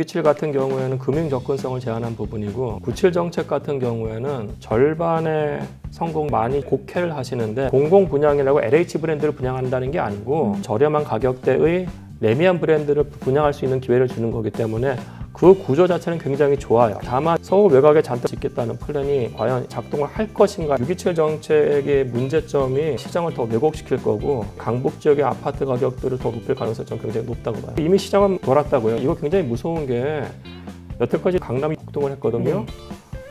627 같은 경우에는 금융 접근성을 제한한 부분이고 97 정책 같은 경우에는 절반의 성공 많이 곡해를 하시는데 공공 분양이라고 LH 브랜드를 분양한다는 게 아니고 저렴한 가격대의 레미안 브랜드를 분양할 수 있는 기회를 주는 거기 때문에 그 구조 자체는 굉장히 좋아요. 다만 서울 외곽에 잔뜩 짓겠다는 플랜이 과연 작동을 할 것인가. 627 정책의 문제점이 시장을 더 왜곡시킬 거고 강북 지역의 아파트 가격들을 더 높일 가능성이 좀 굉장히 높다고 봐요. 이미 시장은 돌았다고요. 이거 굉장히 무서운 게 여태까지 강남이 폭등을 했거든요.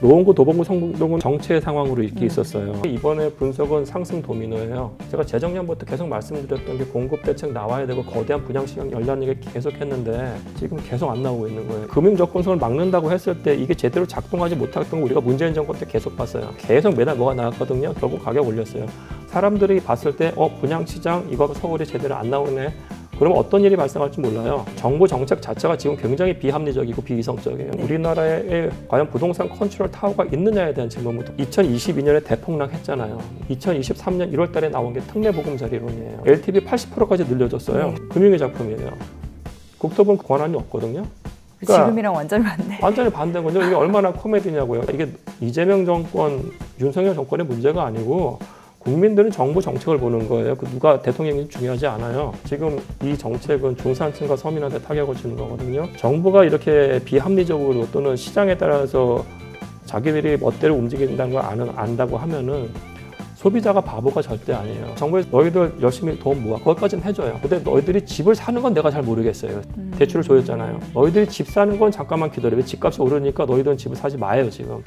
노원구, 도봉구, 성동구는 정체 상황으로 이렇게 있었어요. 이번에 분석은 상승 도미노예요. 제가 재작년부터 계속 말씀드렸던 게 공급 대책 나와야 되고 거대한 분양 시장 열리는 얘기 계속 했는데 지금 계속 안 나오고 있는 거예요. 금융 접근성을 막는다고 했을 때 이게 제대로 작동하지 못했던 거 우리가 문재인 정권 때 계속 봤어요. 계속 매달 뭐가 나왔거든요. 결국 가격 올렸어요. 사람들이 봤을 때 분양 시장 이거 서울이 제대로 안 나오네. 그러면 어떤 일이 발생할지 몰라요. 정부 정책 자체가 지금 굉장히 비합리적이고 비이성적이에요. 우리나라에 과연 부동산 컨트롤 타워가 있느냐에 대한 질문부터 2022년에 대폭락했잖아요. 2023년 1월 달에 나온 게 특례보금자리론이에요. LTV 80%까지 늘려줬어요. 금융의 작품이에요. 국토부는 권한이 없거든요. 그러니까 지금이랑 완전히 반대. 완전히 반대인 거죠. 이게 얼마나 코미디냐고요. 이게 이재명 정권, 윤석열 정권의 문제가 아니고 국민들은 정부 정책을 보는 거예요. 누가 대통령이 중요하지 않아요. 지금 이 정책은 중산층과 서민한테 타격을 주는 거거든요. 정부가 이렇게 비합리적으로 또는 시장에 따라서 자기들이 멋대로 움직인다는 걸 안다고 하면은 소비자가 바보가 절대 아니에요. 정부에서 너희들 열심히 돈 모아. 그것까지는 해줘요. 근데 너희들이 집을 사는 건 내가 잘 모르겠어요. 대출을 줘였잖아요. 너희들이 집 사는 건 잠깐만 기다려. 왜 집값이 오르니까 너희들은 집을 사지 마요, 지금.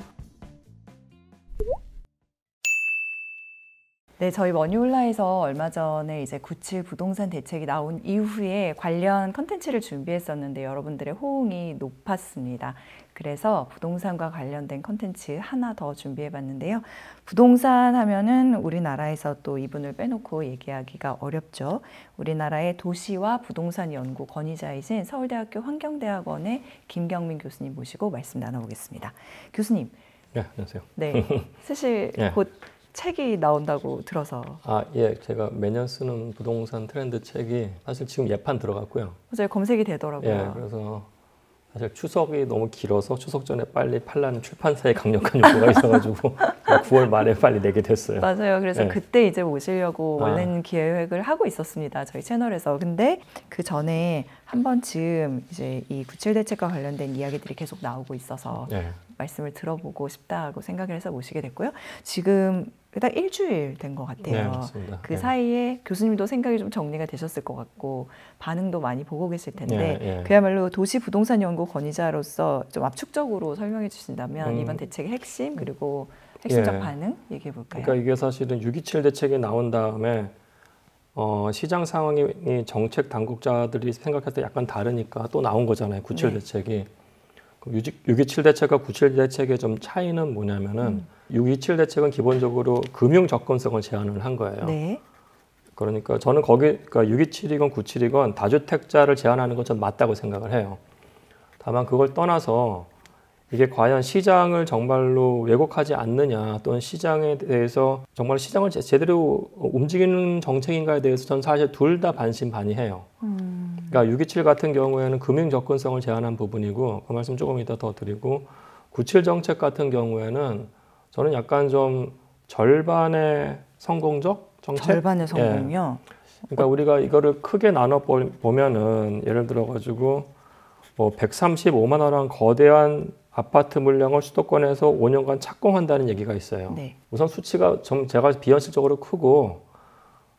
네, 저희 머니홀라에서 얼마 전에 이제 97 부동산 대책이 나온 이후에 관련 컨텐츠를 준비했었는데 여러분들의 호응이 높았습니다. 그래서 부동산과 관련된 컨텐츠 하나 더 준비해봤는데요. 부동산 하면은 우리나라에서 또 이분을 빼놓고 얘기하기가 어렵죠. 우리나라의 도시와 부동산 연구 권위자이신 서울대학교 환경대학원의 김경민 교수님 모시고 말씀 나눠보겠습니다. 교수님. 네, 안녕하세요. 네, 사실 네. 곧 책이 나온다고 들어서. 예. 제가 매년 쓰는 부동산 트렌드 책이 사실 지금 예판 들어갔고요. 맞아요. 검색이 되더라고요. 예, 그래서 사실 추석이 너무 길어서 추석 전에 빨리 팔라는 출판사의 강력한 요구가 있어가지고 9월 말에 빨리 내게 됐어요. 맞아요. 그래서 예. 그때 이제 모시려고 원래는 기획을 하고 있었습니다. 저희 채널에서. 근데 그 전에 한 번쯤 이제 이 97 대책과 관련된 이야기들이 계속 나오고 있어서 말씀을 들어보고 싶다고 생각을 해서 모시게 됐고요. 지금 딱 일주일 된 것 같아요. 네, 맞습니다. 그 사이에 교수님도 생각이 좀 정리가 되셨을 것 같고 반응도 많이 보고 계실 텐데 그야말로 도시 부동산 연구 권위자로서 좀 압축적으로 설명해 주신다면 이번 대책의 핵심 그리고 핵심적 반응 얘기해 볼까요? 그러니까 이게 사실은 627 대책이 나온 다음에 시장 상황이 정책 당국자들이 생각할 때 약간 다르니까 또 나온 거잖아요. 97 대책이. 627 대책과 97 대책의 좀 차이는 뭐냐면은 627 대책은 기본적으로 금융 접근성을 제한을 한 거예요. 네. 그러니까 저는 그러니까 627이건 97이건 다주택자를 제한하는 건 전 맞다고 생각을 해요. 다만 그걸 떠나서 이게 과연 시장을 정말로 왜곡하지 않느냐 또는 시장에 대해서 정말 시장을 제대로 움직이는 정책인가에 대해서 전 사실 둘 다 반신반의해요. 그러니까 627 같은 경우에는 금융 접근성을 제한한 부분이고 그 말씀 조금 이따 더 드리고 97 정책 같은 경우에는 저는 약간 좀 절반의 성공적 정책? 절반의 성공이요? 그러니까 우리가 이거를 크게 나눠 보면은 예를 들어 가지고 뭐 135만 원한 거대한 아파트 물량을 수도권에서 5년간 착공한다는 얘기가 있어요. 우선 수치가 좀 제가 비현실적으로 크고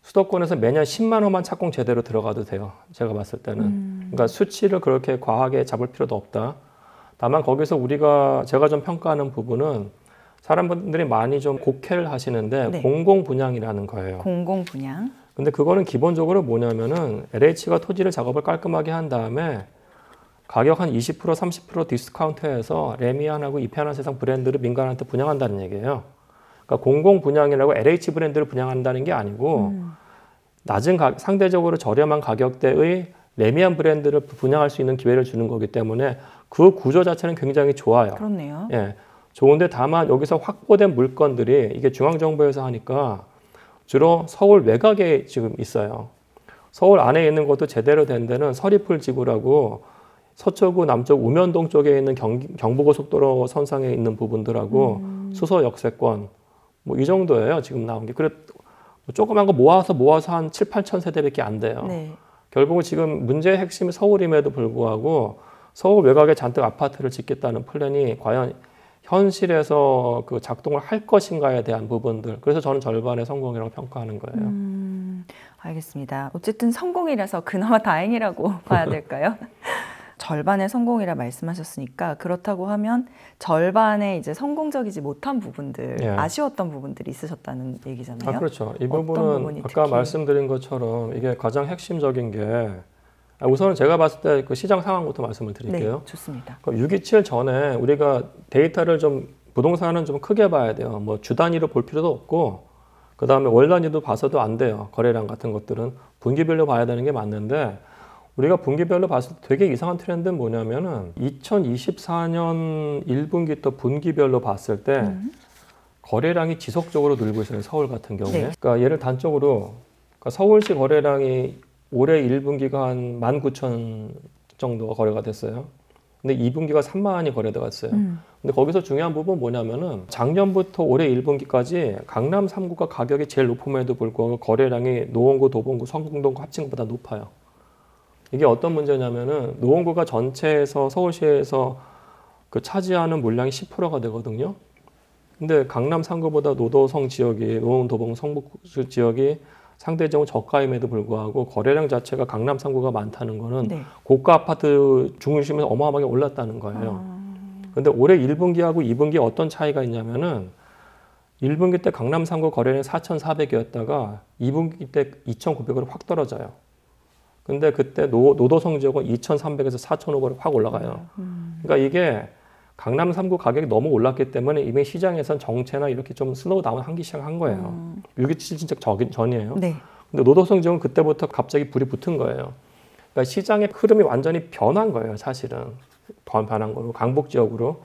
수도권에서 매년 10만 호만 착공 제대로 들어가도 돼요. 제가 봤을 때는. 그러니까 수치를 그렇게 과하게 잡을 필요도 없다. 다만 거기서 제가 좀 평가하는 부분은 사람들이 많이 좀 곡해를 하시는데 공공 분양이라는 거예요. 공공 분양. 근데 그거는 기본적으로 뭐냐면은 LH가 토지를 작업을 깔끔하게 한 다음에 가격 한 20% 30% 디스카운트해서 레미안하고 이페아나 세상 브랜드를 민간한테 분양한다는 얘기예요. 그러니까 공공 분양이라고 LH 브랜드를 분양한다는 게 아니고 낮은 상대적으로 저렴한 가격대의 레미안 브랜드를 분양할 수 있는 기회를 주는 거기 때문에 그 구조 자체는 굉장히 좋아요. 그렇네요. 예, 좋은데 다만 여기서 확보된 물건들이 이게 중앙정부에서 하니까 주로 서울 외곽에 지금 있어요. 서울 안에 있는 것도 제대로 된 데는 서리풀 지구라고 서초구 남쪽 우면동 쪽에 있는 경부고속도로 선상에 있는 부분들하고 수서 역세권 뭐 이 정도예요. 지금 나온 게. 그래 조그만 거 모아서 한 7, 8천 세대밖에 안 돼요. 네. 결국은 지금 문제의 핵심이 서울임에도 불구하고 서울 외곽에 잔뜩 아파트를 짓겠다는 플랜이 과연 현실에서 그 작동을 할 것인가에 대한 부분들. 그래서 저는 절반의 성공이라고 평가하는 거예요. 알겠습니다. 어쨌든 성공이라서 그나마 다행이라고 봐야 될까요? 절반의 성공이라 말씀하셨으니까 그렇다고 하면 절반의 이제 성공적이지 못한 부분들, 예. 아쉬웠던 부분들이 있으셨다는 얘기잖아요. 그렇죠. 이 어떤 부분은 부분이 아까 특히? 말씀드린 것처럼 이게 가장 핵심적인 게 우선은 제가 봤을 때 그 시장 상황부터 말씀을 드릴게요. 네, 좋습니다. 6.27 전에 우리가 데이터를 좀 부동산은 좀 크게 봐야 돼요. 뭐 주 단위로 볼 필요도 없고 그 다음에 월 단위도 봐서도 안 돼요. 거래량 같은 것들은 분기별로 봐야 되는 게 맞는데 우리가 분기별로 봤을 때 되게 이상한 트렌드는 뭐냐면은 2024년 1분기 또 분기별로 봤을 때 거래량이 지속적으로 늘고 있어요. 서울 같은 경우에. 네. 그러니까 예를 단적으로 그러니까 서울시 거래량이 올해 1분기가 한 19,000 정도가 거래가 됐어요. 근데 2분기가 30,000이 거래돼갔어요. 근데 거기서 중요한 부분은 뭐냐면은 작년부터 올해 1분기까지 강남 3구가 가격이 제일 높음에도 불구하고 거래량이 노원구, 도봉구, 성동구 합친 것보다 높아요. 이게 어떤 문제냐면은 노원구가 전체에서 서울시에서 그 차지하는 물량이 10%가 되거든요. 근데 강남 3구보다 노도성 지역이 노원, 도봉, 성북 지역이 상대적으로 저가임에도 불구하고 거래량 자체가 강남 3구가 많다는 거는 네. 고가 아파트 중심에서 어마어마하게 올랐다는 거예요. 근데 올해 1분기하고 2분기에 어떤 차이가 있냐면은 1분기 때 강남 3구 거래량이 4,400이었다가 2분기 때 2,900으로 확 떨어져요. 근데 그때 노도성 지역은 2,300에서 4,500으로 확 올라가요. 그러니까 이게 강남 3구 가격이 너무 올랐기 때문에 이미 시장에선 정체나 이렇게 좀 슬로우 다운 하기 시작한 거예요. 6.27 진짜 전이에요. 네. 근데 노도성 지역은 그때부터 갑자기 불이 붙은 거예요. 그러니까 시장의 흐름이 완전히 변한 거예요, 사실은. 변한 거로, 강북 지역으로.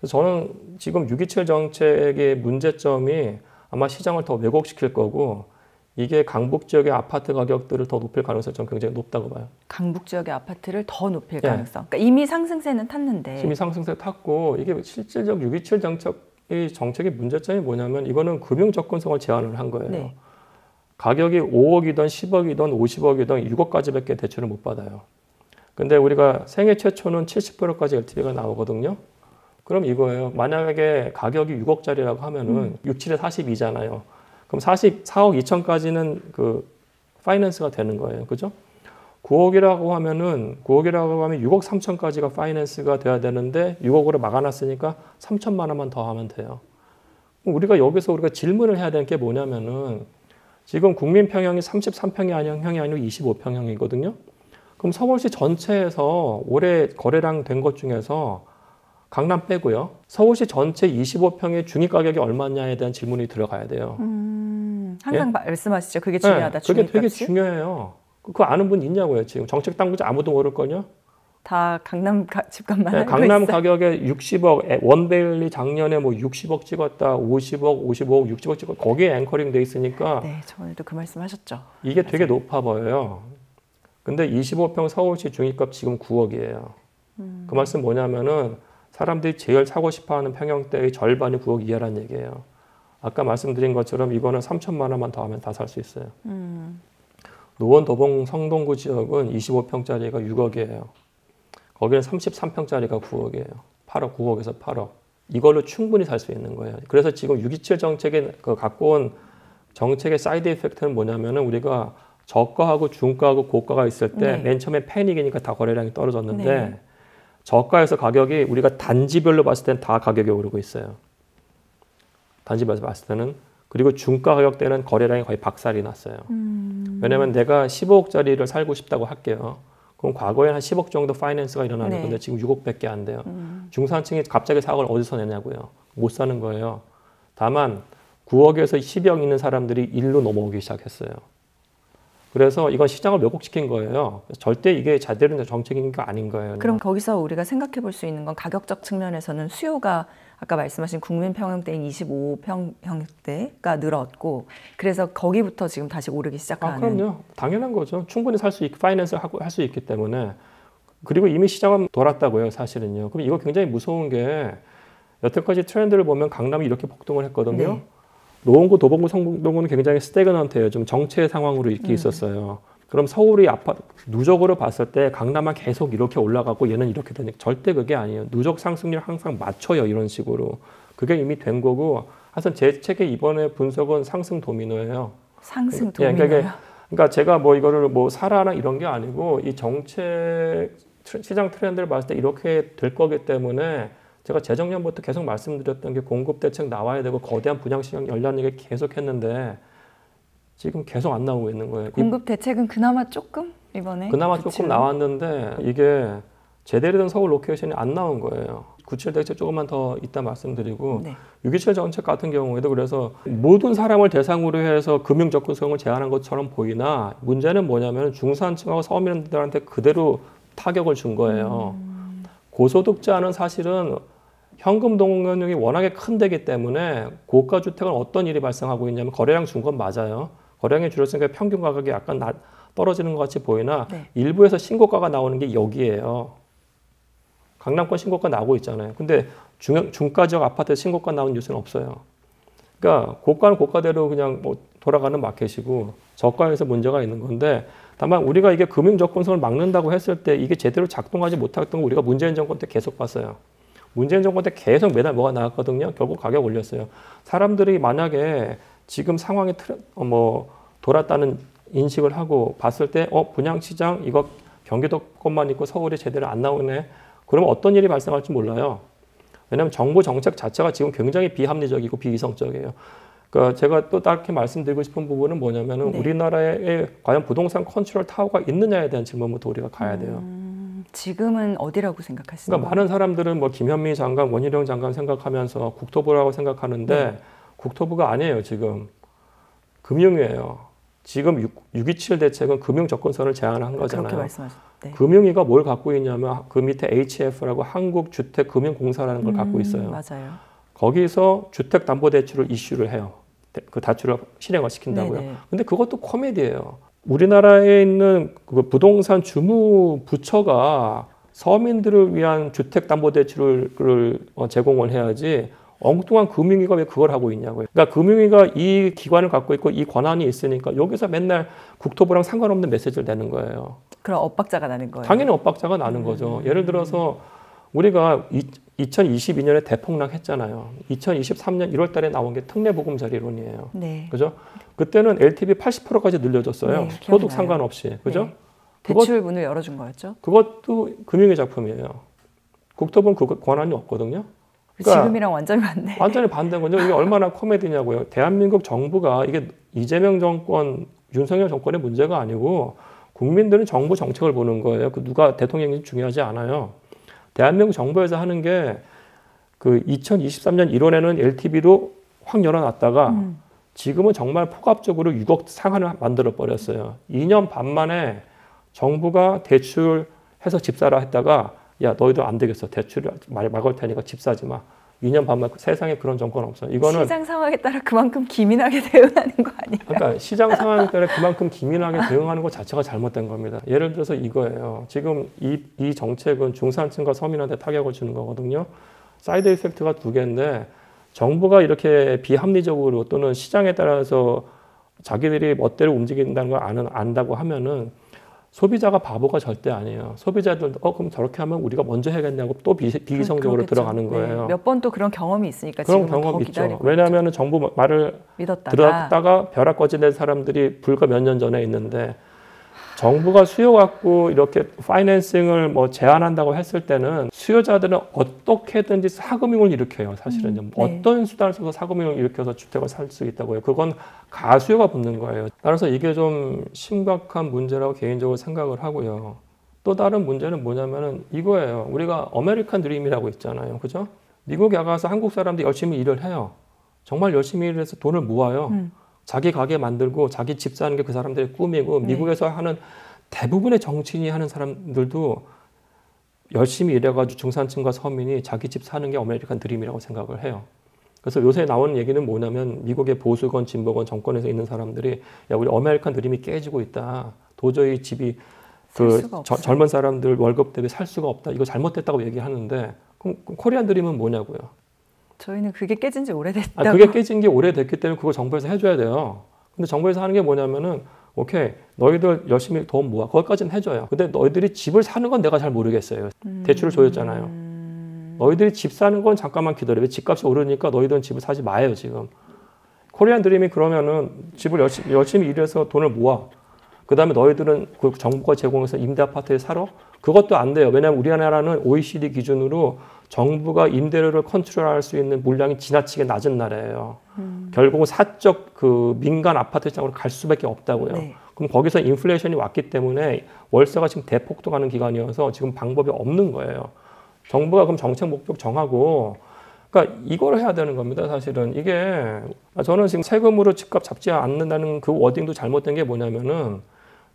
그래서 저는 지금 6.27 정책의 문제점이 아마 시장을 더 왜곡시킬 거고 이게 강북 지역의 아파트 가격들을 더 높일 가능성이 좀 굉장히 높다고 봐요. 강북 지역의 아파트를 더 높일 예. 가능성. 그러니까 이미 상승세는 탔는데. 이미 상승세 탔고 이게 실질적 6.27 정책의 문제점이 뭐냐면 이거는 금융 접근성을 제한을 한 거예요. 네. 가격이 5억이든 10억이든 50억이든 6억까지밖에 대출을 못 받아요. 근데 우리가 생애 최초는 70%까지 LTV가 나오거든요. 그럼 이거예요. 만약에 가격이 6억짜리라고 하면은 67에 42잖아요. 그럼 44억 2천까지는 그 파이낸스가 되는 거예요. 그죠? 9억이라고 하면 6억 3천까지가 파이낸스가 돼야 되는데 6억으로 막아놨으니까 3천만 원만 더 하면 돼요. 우리가 질문을 해야 되는 게 뭐냐면은 지금 국민평형이 33평형이 아니고 25평형이거든요. 그럼 서울시 전체에서 올해 거래량 된 것 중에서 강남 빼고요. 서울시 전체 25평의 중위가격이 얼마냐에 대한 질문이 들어가야 돼요. 항상 말씀하시죠. 그게 중요하다. 네, 그게 되게 중위값이. 중요해요. 그거 아는 분 있냐고요. 지금 정책 당국자 아무도 모를 거냐? 다 강남 집값만 네, 알고 강남 있어요. 가격에 60억, 원베일리 작년에 뭐 60억 찍었다, 50억, 55억, 60억 찍었다. 거기에 앵커링 돼 있으니까 네, 저번에도 그 말씀하셨죠. 이게 되게 높아 보여요. 근데 25평 서울시 중위값 지금 9억이에요. 그 말씀 뭐냐면은 사람들이 제일 사고 싶어하는 평형대의 절반이 9억 이하라는 얘기예요. 아까 말씀드린 것처럼 이거는 3천만 원만 더 하면 다 살 수 있어요. 노원, 도봉, 성동구 지역은 25평짜리가 6억이에요. 거기는 33평짜리가 9억이에요. 8억, 9억에서 8억. 이걸로 충분히 살 수 있는 거예요. 그래서 지금 6.27 정책에 갖고 온 정책의 사이드 이펙트는 뭐냐면은 우리가 저가하고 중가하고 고가가 있을 때 맨 처음에 패닉이니까 다 거래량이 떨어졌는데 네. 저가에서 가격이 우리가 단지별로 봤을 때는 다 가격이 오르고 있어요. 단지별로 봤을 때는. 그리고 중가 가격 때는 거래량이 거의 박살이 났어요. 왜냐면 내가 15억짜리를 살고 싶다고 할게요. 그럼 과거에 한 10억 정도 파이낸스가 일어나는 건데 지금 6억밖에 안 돼요. 중산층이 갑자기 4억을 어디서 내냐고요. 못 사는 거예요. 다만 9억에서 10억 있는 사람들이 일로 넘어오기 시작했어요. 그래서 이건 시장을 왜곡시킨 거예요. 절대 이게 제대로 된 정책인 게 아닌 거예요. 그럼 거기서 우리가 생각해 볼 수 있는 건 가격적 측면에서는 수요가 아까 말씀하신 국민평형대인 25평형대가 늘었고 그래서 거기부터 지금 다시 오르기 시작하는. 그럼요. 당연한 거죠. 충분히 살 수 있고 파이낸스 하고 할 수 있기 때문에. 그리고 이미 시장은 돌았다고요, 사실은요. 그럼 이거 굉장히 무서운 게 여태까지 트렌드를 보면 강남이 이렇게 폭등을 했거든요. 네. 노원구, 도봉구, 성동구는 굉장히 스태그넌트예요. 좀 정체 상황으로 이렇게 있었어요. 그럼 서울이 아파트 누적으로 봤을 때 강남은 계속 이렇게 올라가고 얘는 이렇게 되니까 절대 그게 아니에요. 누적 상승률 항상 맞춰요, 이런 식으로. 그게 이미 된 거고. 하여튼 제 책의 이번에 분석은 상승 도미노예요. 상승 예, 도미노요. 그러니까 제가 뭐 이거를 뭐 사라나 이런 게 아니고 이 정책 시장 트렌드를 봤을 때 이렇게 될 거기 때문에 제가 재작년부터 계속 말씀드렸던 게 공급 대책 나와야 되고 거대한 분양 시장 열리는 얘기 계속 했는데 지금 계속 안 나오고 있는 거예요. 공급 대책은 그나마 조금 이번에 그나마 조금 나왔는데 이게 제대로 된 서울 로케이션이 안 나온 거예요. 97 대책 조금만 더 이따 말씀드리고 네. 627 정책 같은 경우에도 그래서 모든 사람을 대상으로 해서 금융 접근성을 제한한 것처럼 보이나 문제는 뭐냐면 중산층하고 서민들한테 그대로 타격을 준 거예요. 고소득자는 사실은 현금 동원력이 워낙에 큰 데기 때문에 고가 주택은 어떤 일이 발생하고 있냐면 거래량 준 건 맞아요. 거래량이 줄었으니까 평균 가격이 약간 떨어지는 것 같이 보이나 네. 일부에서 신고가가 나오는 게 여기예요. 강남권 신고가 나오고 있잖아요. 근데 중가 지역 아파트 신고가 나온 뉴스는 없어요. 그러니까 고가는 고가대로 그냥 뭐 돌아가는 마켓이고 저가에서 문제가 있는 건데 다만 우리가 이게 금융 접근성을 막는다고 했을 때 이게 제대로 작동하지 못했던 거 우리가 문재인 정권 때 계속 봤어요. 문재인 정권 때 계속 매달 뭐가 나왔거든요. 결국 가격 올렸어요. 사람들이 만약에 지금 상황이 돌았다는 인식을 하고 봤을 때 분양시장 이거 경기도 것만 있고 서울이 제대로 안 나오네. 그러면 어떤 일이 발생할지 몰라요. 왜냐하면 정부 정책 자체가 지금 굉장히 비합리적이고 비이성적이에요. 그러니까 제가 또 다르게 말씀드리고 싶은 부분은 뭐냐면은 네. 우리나라에 과연 부동산 컨트롤 타워가 있느냐에 대한 질문부터 우리가 가야 돼요. 지금은 어디라고 생각하시나요? 그러니까 많은 사람들은 뭐 김현미 장관, 원희룡 장관 생각하면서 국토부라고 생각하는데 네. 국토부가 아니에요. 지금 금융위예요. 지금 627 대책은 금융 접근성을 제한한 거잖아요. 그렇게 말씀하셨죠. 네. 금융위가 뭘 갖고 있냐면 그 밑에 HF라고 한국주택금융공사라는 걸 갖고 있어요. 맞아요. 거기서 주택담보대출을 이슈를 해요. 그 대출을 실행을 시킨다고요. 네네. 근데 그것도 코미디예요. 우리나라에 있는 그 부동산 주무 부처가 서민들을 위한 주택담보대출을 제공을 해야지 엉뚱한 금융위가 왜 그걸 하고 있냐고요. 그러니까 금융위가 이 기관을 갖고 있고 이 권한이 있으니까 여기서 맨날 국토부랑 상관없는 메시지를 내는 거예요. 그럼 엇박자가 나는 거예요. 당연히 엇박자가 나는 거죠. 예를 들어서 우리가 2022년에 대폭락했잖아요. 2023년 1월 달에 나온 게 특례보금자리론이에요. 네. 그죠? 그때는 LTV 80%까지 늘려줬어요. 네, 소득 기억나요. 상관없이. 그죠? 네. 대출 문을 열어준 거였죠. 그것도 금융의 작품이에요. 국토부는 그 권한이 없거든요. 그러니까 지금이랑 완전히 반대. 완전히 반대인 거죠. 이게 얼마나 코미디냐고요. 대한민국 정부가 이게 이재명 정권, 윤석열 정권의 문제가 아니고 국민들은 정부 정책을 보는 거예요. 그 누가 대통령인지 중요하지 않아요. 대한민국 정부에서 하는 게 그 2023년 1월에는 LTV로 확 열어놨다가 지금은 정말 폭압적으로 6억 상한을 만들어 버렸어요. 2년 반 만에 정부가 대출해서 집 사라 했다가 야 너희들 안 되겠어. 대출을 막을 테니까 집 사지 마. 2년 반만 세상에 그런 정권 없어요. 이거는 시장 상황에 따라 그만큼 기민하게 대응하는 거 아니에요? 그러니까 시장 상황에 따라 그만큼 기민하게 대응하는 것 자체가 잘못된 겁니다. 예를 들어서 이거예요. 지금 이 정책은 중산층과 서민한테 타격을 주는 거거든요. 사이드 이펙트가 두 개인데 정부가 이렇게 비합리적으로 또는 시장에 따라서 자기들이 멋대로 움직인다는 걸 안다고 하면은 소비자가 바보가 절대 아니에요. 소비자들도 그럼 저렇게 하면 우리가 먼저 해야겠냐고 또 비이성적으로 그렇겠죠. 들어가는 거예요. 네. 몇 번 또 그런 경험이 있으니까 그런 지금은 더 경험이 있죠. 기다리고 왜냐하면 정부 말을 들었다가 벼락 꺼지는 사람들이 불과 몇 년 전에 있는데 정부가 수요 갖고 이렇게 파이낸싱을 뭐 제한한다고 했을 때는 수요자들은 어떻게든지 사금융을 일으켜요. 사실은 네. 어떤 수단을 써서 사금융을 일으켜서 주택을 살 수 있다고요. 그건 가수요가 붙는 거예요. 따라서 이게 좀 심각한 문제라고 개인적으로 생각을 하고요. 또 다른 문제는 뭐냐면은 이거예요. 우리가 아메리칸 드림이라고 있잖아요. 그죠? 미국에 가서 한국 사람들이 열심히 일을 해요. 정말 열심히 일해서 돈을 모아요. 자기 가게 만들고 자기 집 사는 게 그 사람들의 꿈이고 미국에서 하는 대부분의 정치인이 하는 사람들도 열심히 일해가지고 중산층과 서민이 자기 집 사는 게 아메리칸 드림이라고 생각을 해요. 그래서 요새 나오는 얘기는 뭐냐면 미국의 보수건 진보건 정권에서 있는 사람들이 야 우리 아메리칸 드림이 깨지고 있다. 도저히 집이 살 그 수가 없어요. 젊은 사람들 월급 대비 살 수가 없다. 이거 잘못됐다고 얘기하는데 그럼 코리안 드림은 뭐냐고요? 저희는 그게 깨진 지 오래됐다고. 그게 깨진 게 오래됐기 때문에 그걸 정부에서 해줘야 돼요. 근데 정부에서 하는 게 뭐냐면은 오케이 너희들 열심히 돈 모아 거기까지는 해줘요. 근데 너희들이 집을 사는 건 내가 잘 모르겠어요. 대출을 줘였잖아요. 너희들이 집 사는 건 잠깐만 기다려. 왜 집값이 오르니까 너희들은 집을 사지 마요 지금. 코리안 드림이 그러면은 집을 열심히 일해서 돈을 모아. 그 다음에 너희들은 그 정부가 제공해서 임대 아파트에 살아? 그것도 안 돼요. 왜냐하면 우리나라는 OECD 기준으로 정부가 임대료를 컨트롤할 수 있는 물량이 지나치게 낮은 나라예요. 결국은 사적 그 민간 아파트 시장으로 갈 수밖에 없다고요. 네. 그럼 거기서 인플레이션이 왔기 때문에 월세가 지금 대폭등하는 기간이어서 지금 방법이 없는 거예요. 정부가 그럼 정책 목표 정하고, 그러니까 이걸 해야 되는 겁니다. 사실은 이게 저는 지금 세금으로 집값 잡지 않는다는 그 워딩도 잘못된 게 뭐냐면은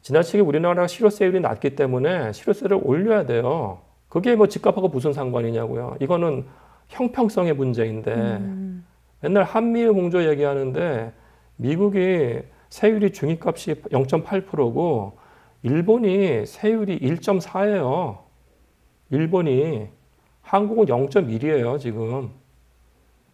지나치게 우리나라가 실효세율이 낮기 때문에 실효세를 올려야 돼요. 그게 뭐 집값하고 무슨 상관이냐고요. 이거는 형평성의 문제인데 맨날 한미일 공조 얘기하는데 미국이 세율이 중위값이 0.8%고 일본이 세율이 1.4예요. 일본이. 한국은 0.1이에요 지금.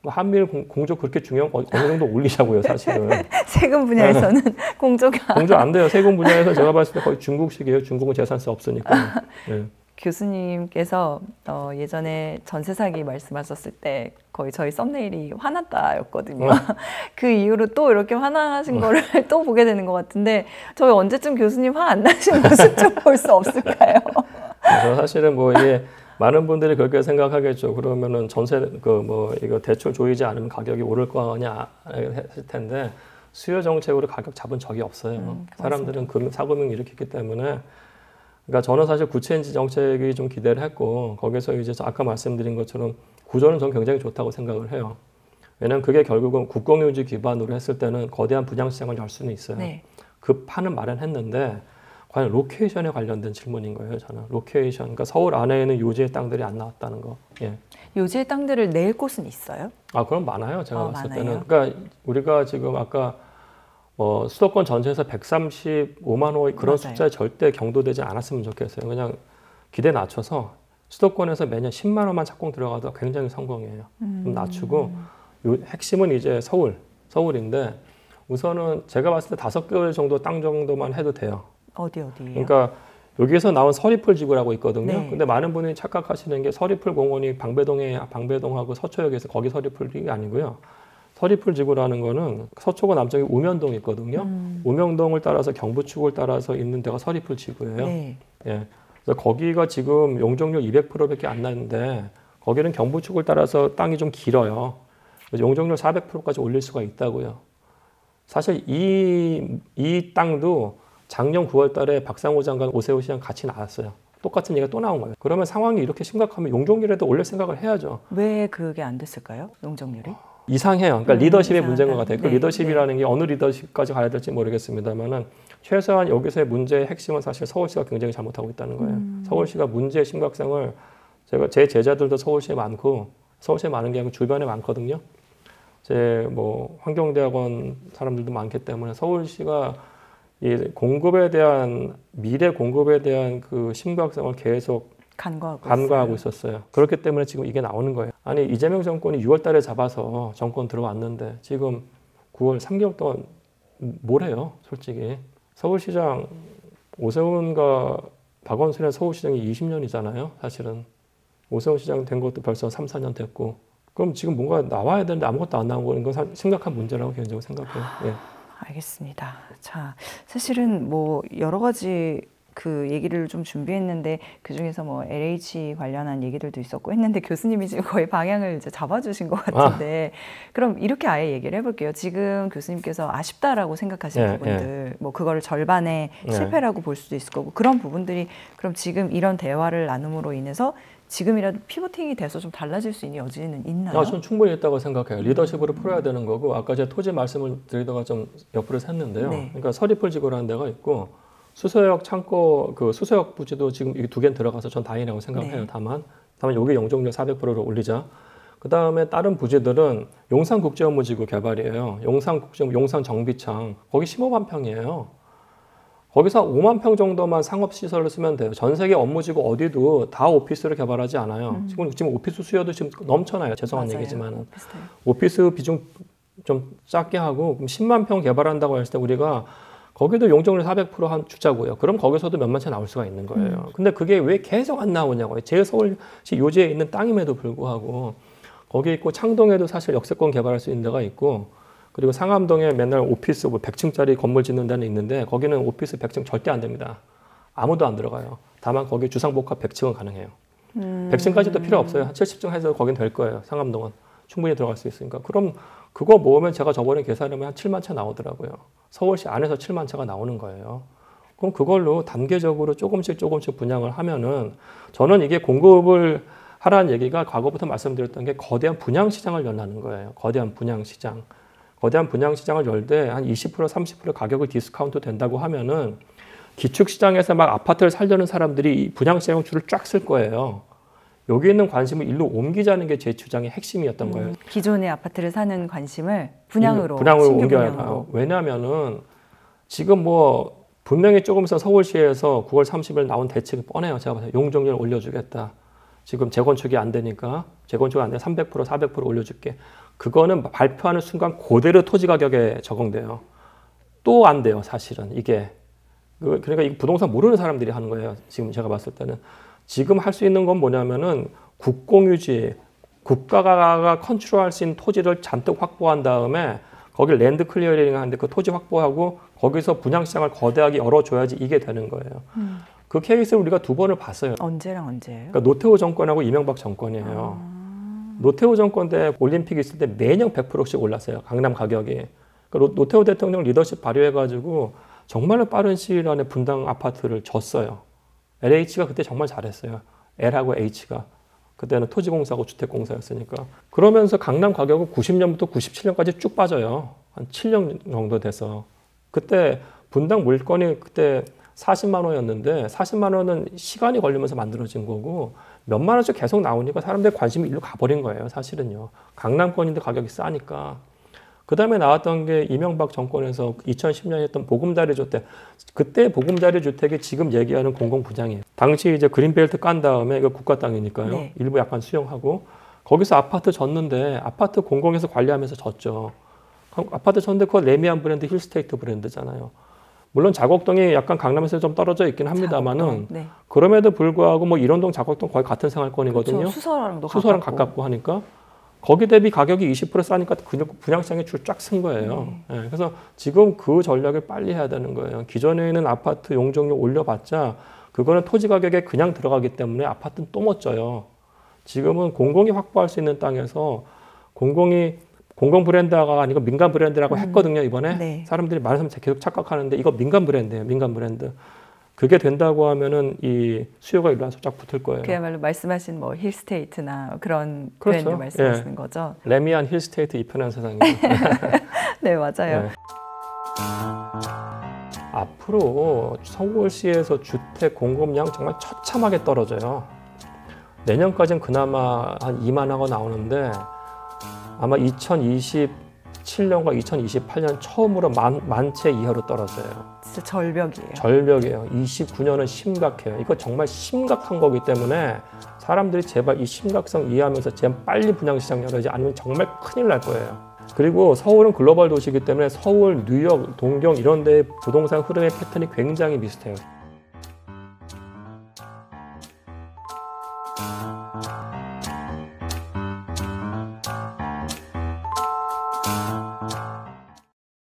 한미일 공조 그렇게 중요한 거 어느 정도 올리자고요 사실은. 세금 분야에서는 공조가 공조 안 돼요. 세금 분야에서 제가 봤을 때 거의 중국식이에요. 중국은 재산세 없으니까. 네. 교수님께서 예전에 전세 사기 말씀하셨을 때 거의 저희 썸네일이 화났다였거든요. 그 이후로 또 이렇게 화나신 거를 또 보게 되는 것 같은데 저희 언제쯤 교수님 화 안 나신 모습 좀 볼 수 없을까요? 그래서 사실은 뭐 이게 많은 분들이 그렇게 생각하겠죠. 그러면은 전세 이거 대출 조이지 않으면 가격이 오를 거냐 했을 텐데 수요 정책으로 가격 잡은 적이 없어요. 사람들은 사금융 일으켰기 때문에. 그러니까 저는 사실 구체인지 정책이 좀 기대를 했고 거기서 이제 아까 말씀드린 것처럼 구조는 저는 굉장히 좋다고 생각을 해요. 왜냐하면 그게 결국은 국공유지 기반으로 했을 때는 거대한 분양시장을 열 수는 있어요. 네. 그 판은 마련했는데 과연 로케이션에 관련된 질문인 거예요. 저는 로케이션, 그러니까 서울 안에 있는 요지의 땅들이 안 나왔다는 거. 예. 요지의 땅들을 낼 곳은 있어요? 그럼 많아요. 제가 봤을 많아요? 때는. 그러니까 우리가 지금 아까 수도권 전체에서 135만 호 그런 맞아요. 숫자에 절대 경도되지 않았으면 좋겠어요. 그냥 기대 낮춰서 수도권에서 매년 10만 원만 착공 들어가도 굉장히 성공이에요. 좀 낮추고 핵심은 이제 서울인데 우선은 제가 봤을 때 5개월 정도 땅 정도만 해도 돼요. 어디예요? 그러니까 여기에서 나온 서리풀 지구라고 있거든요. 네. 근데 많은 분이 착각하시는 게 서리풀 공원이 방배동하고 서초역에서 거기 서리풀이 아니고요. 서리풀 지구라는 거는 서초구 남쪽에 우면동이 있거든요. 우명동을 따라서 경부축을 따라서 있는 데가 서리풀 지구예요. 네. 예. 그래서 거기가 지금 용적률 200%밖에 안 나는데 거기는 경부축을 따라서 땅이 좀 길어요. 그래서 용적률 400%까지 올릴 수가 있다고요. 사실 이 땅도 작년 9월 달에 박상호 장관 오세훈 시장 같이 나왔어요. 똑같은 얘기가 또 나온 거예요. 그러면 상황이 이렇게 심각하면 용적률에도 올릴 생각을 해야죠. 왜 그게 안 됐을까요? 용적률이? 이상해요. 그러니까 리더십의 이상하다. 문제인 것 같아요. 그 네, 리더십이라는 게 어느 리더십까지 가야 될지 모르겠습니다만은 최소한 여기서의 문제의 핵심은 사실 서울시가 굉장히 잘못하고 있다는 거예요. 서울시가 문제의 심각성을 제 제자들도 서울시에 많고 서울시에 많은 게 아니고 주변에 많거든요. 제 환경대학원 사람들도 많기 때문에 서울시가 이 미래 공급에 대한 그 심각성을 계속 간과하고 있었어요. 그렇기 때문에 지금 이게 나오는 거예요. 아니 이재명 정권이 6월 달에 잡아서 정권 들어왔는데 지금 9월 3개월 동안 뭘 해요? 솔직히. 서울시장 오세훈과 박원순의 서울시장이 20년이잖아요. 사실은. 오세훈 시장 된 것도 벌써 3, 4년 됐고 그럼 지금 뭔가 나와야 되는데 아무것도 안 나오고 있는 건 심각한 문제라고 개인적으로 생각해요. 예. 알겠습니다. 자, 사실은 여러 가지 그 얘기를 좀 준비했는데 그 중에서 LH 관련한 얘기들도 있었고 했는데 교수님이 지금 거의 방향을 이제 잡아주신 것 같은데 그럼 이렇게 아예 얘기를 해볼게요. 지금 교수님께서 아쉽다라고 생각하시는 부분들 그거를 절반의 실패라고 볼 수도 있을 거고 그런 부분들이 그럼 지금 이런 대화를 나눔으로 인해서 지금이라도 피보팅이 돼서 좀 달라질 수 있는 여지는 있나요? 저는 충분히 있다고 생각해요. 리더십으로 풀어야 되는 거고 아까 제가 토지 말씀을 드리다가 좀 옆으로 샜는데요. 네. 그러니까 서리풀 지구라는 데가 있고 수서역 창고 그 수서역 부지도 지금 이 두 개는 들어가서 전 다행이라고 생각해요. 네. 다만 여기 용적률 400%로 올리자. 그 다음에 다른 부지들은 용산국제업무지구 개발이에요. 용산정비창 거기 15만 평이에요. 거기서 5만 평 정도만 상업시설을 쓰면 돼요. 전 세계 업무지구 어디도 다 오피스를 개발하지 않아요. 지금 오피스 수요도 지금 넘쳐나요. 죄송한 맞아요. 얘기지만. 비슷해요. 오피스 비중 좀 작게 하고 그럼 10만 평 개발한다고 했을 때 우리가 거기도 용적률 400% 한 주자고요. 그럼 거기서도 몇만 채 나올 수가 있는 거예요. 근데 그게 왜 계속 안 나오냐고요. 제 서울시 요지에 있는 땅임에도 불구하고 거기 있고 창동에도 사실 역세권 개발할 수 있는 데가 있고 그리고 상암동에 맨날 오피스 뭐 100층짜리 건물 짓는 데는 있는데 거기는 오피스 100층 절대 안 됩니다. 아무도 안 들어가요. 다만 거기 주상복합 100층은 가능해요. 100층까지도 필요 없어요. 한 70층 해서 거긴 될 거예요. 상암동은. 충분히 들어갈 수 있으니까. 그럼 그거 모으면 제가 저번에 계산하면 한 7만 채 나오더라고요. 서울시 안에서 7만 채가 나오는 거예요. 그럼 그걸로 단계적으로 조금씩 분양을 하면은 저는 이게 공급을 하라는 얘기가 과거부터 말씀드렸던 게 거대한 분양시장을 열라는 거예요. 거대한 분양시장. 거대한 분양시장을 열 때 한 20% 30% 가격을 디스카운트 된다고 하면은 기축시장에서 막 아파트를 살려는 사람들이 이 분양시장 줄을 쫙 쓸 거예요. 여기 있는 관심을 일로 옮기자는 게 제 주장의 핵심이었던 거예요. 기존의 아파트를 사는 관심을 분양으로 옮겨야 분양으로. 해요. 왜냐하면은 지금 뭐 분명히 조금 있어 서울시에서 9월 30일 나온 대책이 뻔해요. 제가 봐서 용적률 올려주겠다. 지금 재건축이 안 되니까 재건축 안 돼 300% 400% 올려줄게. 그거는 발표하는 순간 그대로 토지 가격에 적용돼요. 또 안 돼요. 사실은 이게 그러니까 이 부동산 모르는 사람들이 하는 거예요. 지금 제가 봤을 때는 지금 할 수 있는 건 뭐냐면은 국공유지 국가가 컨트롤할 수 있는 토지를 잔뜩 확보한 다음에 거기 랜드 클리어링 하는데 그 토지 확보하고 거기서 분양시장을 거대하게 열어줘야지 이게 되는 거예요. 그 케이스를 우리가 두 번을 봤어요. 언제랑 언제예요? 그러니까 노태우 정권하고 이명박 정권이에요. 노태우 정권 때 올림픽 있을 때 매년 100%씩 올랐어요. 강남 가격이. 그러니까 노태우 대통령 리더십 발휘해가지고 정말로 빠른 시일 안에 분당 아파트를 줬어요. LH가 그때 정말 잘했어요. L하고 H가. 그때는 토지공사하고 주택공사였으니까. 그러면서 강남 가격은 90년부터 97년까지 쭉 빠져요. 한 7년 정도 돼서. 그때 분당 물건이 그때 40만 원이었는데 40만 원은 시간이 걸리면서 만들어진 거고 몇만 원씩 계속 나오니까 사람들의 관심이 일로 가버린 거예요. 사실은요. 강남권인데 가격이 싸니까. 그 다음에 나왔던 게 이명박 정권에서 2010년에 했던 보금자리 주택. 그때 보금자리 주택이 지금 얘기하는 공공분양이에요. 당시 이제 그린벨트 깐 다음에 이거 국가 땅이니까요. 네. 일부 약간 수용하고 거기서 아파트 졌는데 아파트 공공에서 관리하면서 졌죠. 아파트 졌는데 그거 레미안 브랜드 힐스테이트 브랜드잖아요. 물론 자곡동이 약간 강남에서 좀 떨어져 있긴 합니다만은 네. 그럼에도 불구하고 뭐 일원동 자곡동 거의 같은 생활권이거든요. 그렇죠. 수서랑도 수서랑 가깝고 하니까 거기 대비 가격이 20% 싸니까 분양시장에 줄 쫙 쓴 거예요. 네, 그래서 지금 그 전략을 빨리 해야 되는 거예요. 기존에는 아파트 용적률 올려봤자 그거는 토지 가격에 그냥 들어가기 때문에 아파트는 또 못 져요. 지금은 공공이 확보할 수 있는 땅에서 공공 브랜드가 아니고 민간 브랜드라고 했거든요. 이번에 네. 사람들이 많은 사람 계속 착각하는데 이거 민간 브랜드예요. 민간 브랜드. 그게 된다고 하면은 이 수요가 일로 와서 쫙 붙을 거예요. 그야말로 말씀하신 뭐 힐스테이트나 그런 그렇죠. 브랜드 말씀하시는 거죠. 레미안 힐스테이트 이편한 세상이죠. 네, 맞아요. 네. 앞으로 서울시에서 주택 공급량 정말 처참하게 떨어져요. 내년까지는 그나마 한 2만 호가 나오는데 아마 2027년과 2028년 처음으로 만 채 이하로 떨어져요. 진짜 절벽이에요. 절벽이에요. 29년은 심각해요. 이거 정말 심각한 거기 때문에 사람들이 제발 이 심각성 이해하면서 제발 빨리 분양시장 열어야지 아니면 정말 큰일 날 거예요. 그리고 서울은 글로벌 도시이기 때문에 서울, 뉴욕, 동경 이런 데의 부동산 흐름의 패턴이 굉장히 비슷해요.